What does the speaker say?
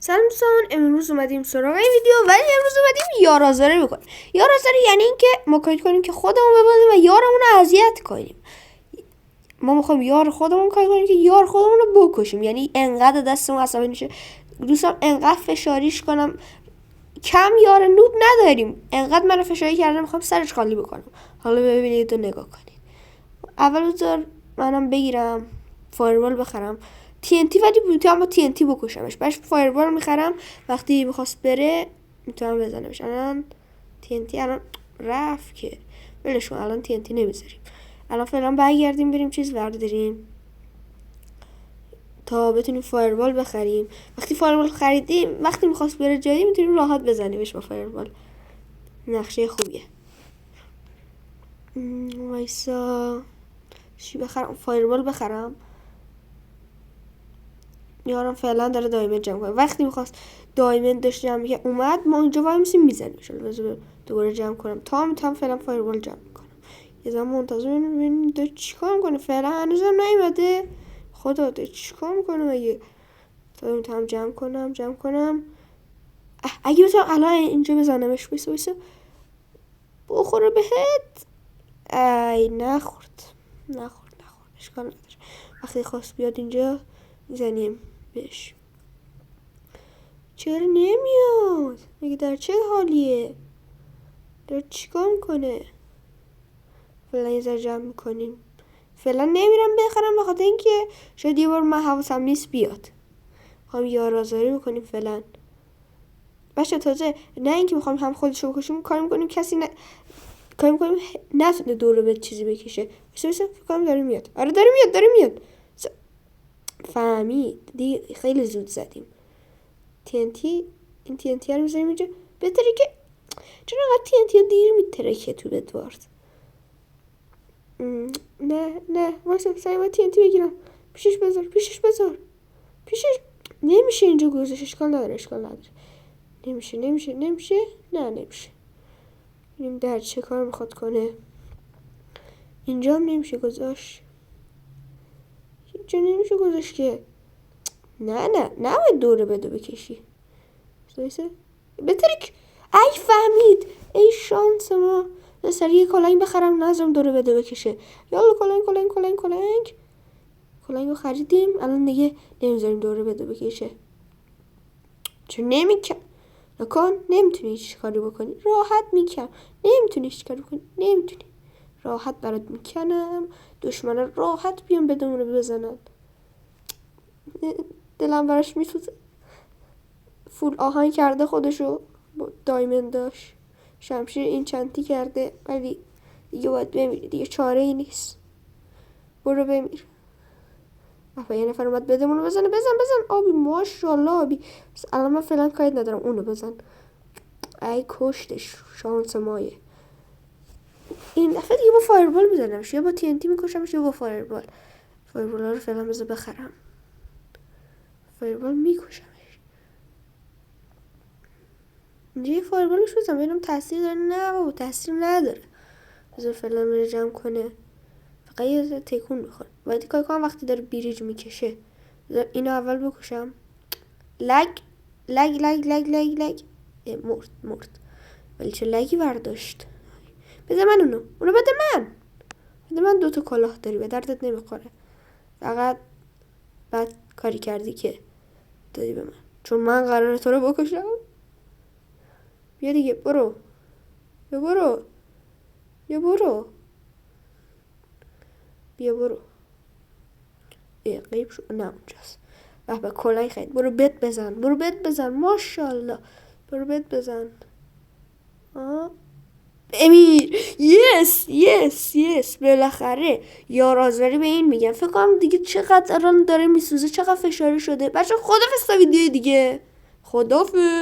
سلام دوستان، امروز اومدیم سراغ این ویدیو ولی امروز اومدیم یار آزاری بکنیم. یار آزاری یعنی اینکه ما کاری کنیم که خودمون ببازیم و یارمون رو اذیت کنیم. ما میخوایم یار خودمون کاری کنیم که یار خودمون رو بکشیم، یعنی انقدر دستمون عصبی میشه. دوستان انقدر فشاریش کنم، کم یار نوب نداریم. انقدر منو فشاری کرده میخوام سرش خالی بکنم. حالا ببینید و نگاه کنید. اول بذار منم بگیرم فایروال بخرم، TNT ولی میتونم با TNT بکشمش. باش فایروال میخرم، وقتی میخواست بره میتونم بزنمش. الان TNT الان رفت که ولش کن، الان TNT نمیذاریم. الان فعلا برگردیم بریم چیز برداریم تا بتونیم فایروال بخریم. وقتی فایروال خریدیم، وقتی میخواست بره جایی میتونیم راحت بزنیمش با فایروال. نقشه خوبیه. وایسا چی بخرم؟ فایروال بخرم. یارم فعلا داره دایمند جمع کنه. وقتی میخواست دایمند داشت جمع که اومد، ما اینجا وای میسیم میزنیم. بذار دوباره جمع کنم تا میتونم فعلا فایروال جمع کنم. یه زمان منتظر ببینیم داره چیکار میکنه. فعلا هنوزم نیومده. خدا داره چیکار میکنه مگه؟ تا میتونم جمع کنم. اگه بتونم الان اینجا بزنمش. وایسا بخوره بهت. ای نخورد. اشکال نداره. وقتی خواست بیاد اینجا میزنیم بهش. چرا نمیاد؟ مگه در چه حالیه؟ داره چیکار میکنه؟ فعلا یه ذره جمع میکنیم. فعلا نمیرم بخرم به خاطر اینکه شاید یه بار من حواسم نیست بیاد. میخوام یار آزاری بکنیم فعلا. باشه تازه نه اینکه میخوام هم خودشو بکشیم، کار میکنیم کسی نتونه دور به چیزی بکشه. واسه فکر کنم داره میاد. آره داره میاد. فهمید دیگه، خیلی زود زدیم. این TNT رو میذاریم اینجا. بهتره که چون انقدر TNT دیر میترکه تو ادوارد. نه واسه سعی باید TNT بگیرم. پیشش بذار. نمیشه اینجا گذاشت. اشکال نداره. نمیشه. نه نمیشه. ببینیم در چه کار میخواد کنه. اینجا هم نمیشه گذاشت. اینجا نمیشه گذاشت که. نه باید دوره بده بکشی. بهتره که ای فهمید. ای شانس ما. سریع یه کلنگ بخرم نظرم دوره بده بکشه. یالا کلنگ رو خریدیم. الان دیگه نمیذاریم دوره بده بکشه. چون نمیتونی هیچ کاری بکنی. راحت میکنم. نمیتونی هیچ کاری بکنی. نمیتونی. راحت برات میکنم. دشمن راحت بیان بدمونه بزنن. دلم براش میسوزه. فول آهن کرده خودشو. دایمند داشت. شمشیر این چنتی کرده. ولی دیگه باید بمیره. دیگه چاره ای نیست. برو بمیر. یه نفر اومد بدمونو بزنه. بزن آبی. ماشاءالله آبی. الان من فعلا کاری ندارم. اونو بزن. ای کشتش. شانس مایه. این دفعه دیگه با فایربال میزنمش. یا با TNT میکشمش یا با فایربال. فایربال رو فعلا بذار بخرم. فایربال میکشمش. اینجا یه فایربالش بزنم ببینم تاثیر داره. نه بابا تاثیر نداره. بذار فعلا بره جمع کنه. فقط یه تکون میخوره. باید کار کنم وقتی داره بریج میکشه. اینو اول بکشم. لگ مرد. ولی چه لگی برداشت. بده من اونو بده من 2 تا کلاه داری. به دردت نمیخوره. فقط بعد کاری کردی که دادی به من، چون من قراره تو رو بکشم. بیا دیگه. برو. غیب شو. نه اونجاست. به کلاه خرید. برو بت بزن. ماشاءالله. برو بت بزن. امیر. یس بالاخره یار آزاری به این میگم. فکر کنم دیگه چقدر الان داره میسوزه، چقدر فشاری شده. بچه خدافظ تا ویدیو دیگه. خدافظ.